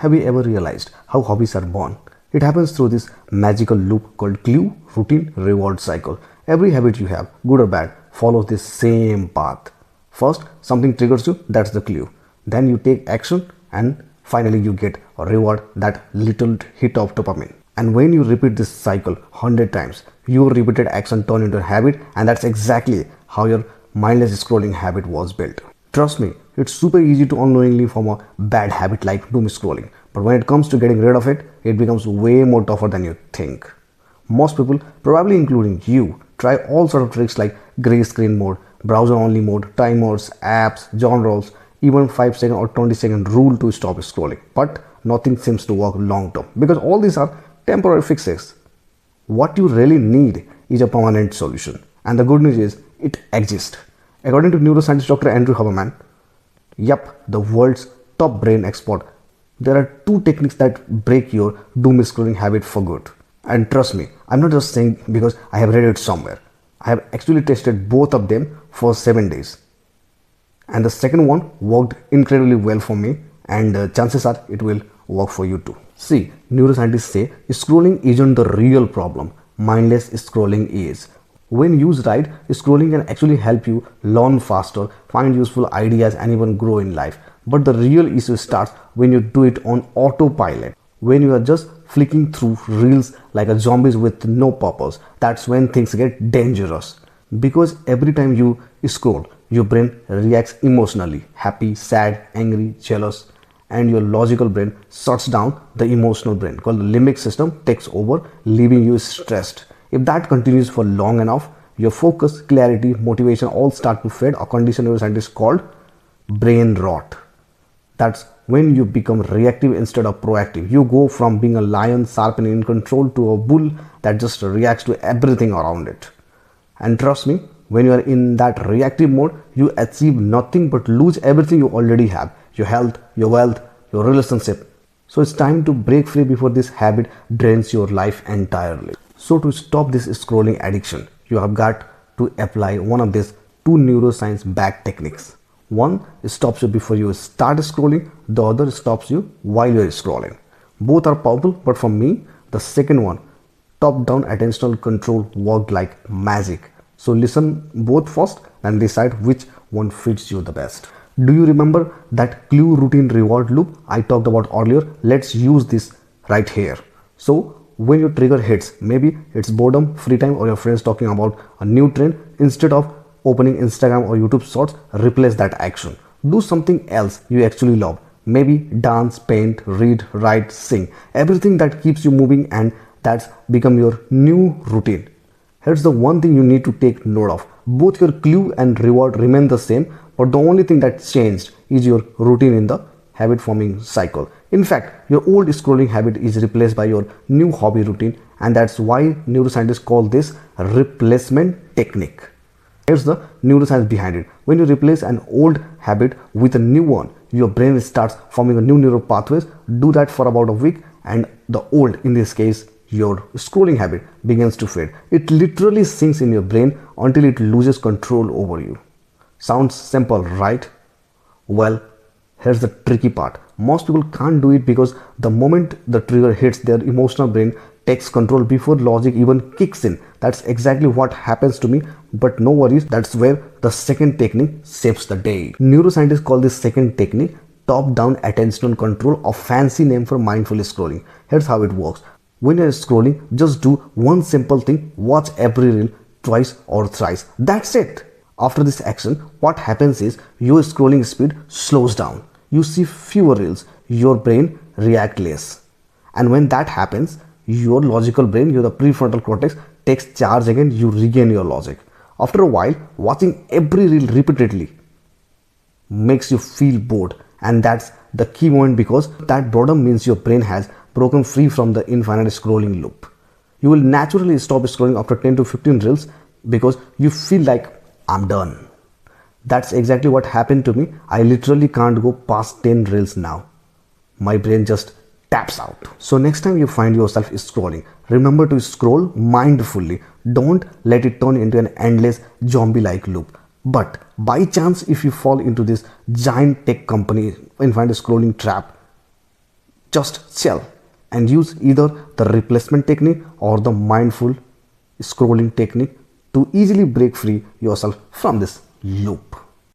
Have you ever realized how hobbies are born? It happens through this magical loop called clue, routine, reward cycle. Every habit you have, good or bad, follows this same path. First, something triggers you, that's the clue. Then you take action and finally you get a reward, that little hit of dopamine. And when you repeat this cycle 100 times, your repeated action turns into a habit, and that's exactly how your mindless scrolling habit was built. Trust me, it's super easy to unknowingly form a bad habit like doom scrolling, but when it comes to getting rid of it, it becomes way more tougher than you think. Most people, probably including you, try all sorts of tricks like gray screen mode, browser only mode, timers, apps, genres, even 5-second or 20-second rule to stop scrolling, but nothing seems to work long term because all these are temporary fixes. What you really need is a permanent solution, and the good news is it exists. According to neuroscientist Dr. Andrew Huberman, the world's top brain expert, there are two techniques that break your doom scrolling habit for good. And trust me, I'm not just saying because I have read it somewhere. I have actually tested both of them for 7 days. And the second one worked incredibly well for me, and chances are it will work for you too. See, neuroscientists say scrolling isn't the real problem, mindless scrolling is. When used right, scrolling can actually help you learn faster, find useful ideas, and even grow in life. But the real issue starts when you do it on autopilot. When you are just flicking through reels like a zombies with no purpose, that's when things get dangerous. Because every time you scroll, your brain reacts emotionally, happy, sad, angry, jealous, and your logical brain shuts down. The emotional brain, called the limbic system, takes over, leaving you stressed. If that continues for long enough, your focus, clarity, motivation all start to fade, a condition neuroscientists called brain rot. That's when you become reactive instead of proactive. You go from being a lion sharp and in control to a bull that just reacts to everything around it. And trust me, when you are in that reactive mode, you achieve nothing but lose everything you already have: your health, your wealth, your relationship. So it's time to break free before this habit drains your life entirely. So to stop this scrolling addiction, you have got to apply one of these two neuroscience-backed techniques. One stops you before you start scrolling, the other stops you while you are scrolling. Both are powerful, but for me, the second one, top-down attentional control, worked like magic. So listen both first and decide which one fits you the best. Do you remember that clue, routine, reward loop I talked about earlier? Let's use this right here. So when your trigger hits, maybe it's boredom, free time, or your friends talking about a new trend, instead of opening Instagram or YouTube shorts, replace that action. Do something else you actually love. Maybe dance, paint, read, write, sing. Everything that keeps you moving, and that's become your new routine. Here's the one thing you need to take note of. Both your clue and reward remain the same, but the only thing that's changed is your routine in the habit forming cycle. In fact, your old scrolling habit is replaced by your new hobby routine, and that's why neuroscientists call this replacement technique. Here's the neuroscience behind it. When you replace an old habit with a new one, your brain starts forming a new neural pathways. Do that for about a week, and the old, in this case your scrolling habit, begins to fade. It literally sinks in your brain until it loses control over you. Sounds simple, right? Well, here's the tricky part. Most people can't do it because the moment the trigger hits, their emotional brain takes control before logic even kicks in. That's exactly what happens to me, but no worries, that's where the second technique saves the day. Neuroscientists call this second technique top-down attentional control, a fancy name for mindful scrolling. Here's how it works. When you're scrolling, just do one simple thing: watch every reel twice or thrice. That's it. After this action, what happens is your scrolling speed slows down. You see fewer reels, your brain reacts less. And when that happens, your logical brain, the prefrontal cortex, takes charge again. You regain your logic. After a while, watching every reel repeatedly makes you feel bored, and that's the key moment, because that boredom means your brain has broken free from the infinite scrolling loop. You will naturally stop scrolling after 10 to 15 reels because you feel like, I'm done. That's exactly what happened to me. I literally can't go past 10 reels now. My brain just taps out. So next time you find yourself scrolling, remember to scroll mindfully. Don't let it turn into an endless zombie-like loop. But by chance, if you fall into this giant tech company infinite scrolling trap, Just chill and use either the replacement technique or the mindful scrolling technique to easily break free yourself from this loop.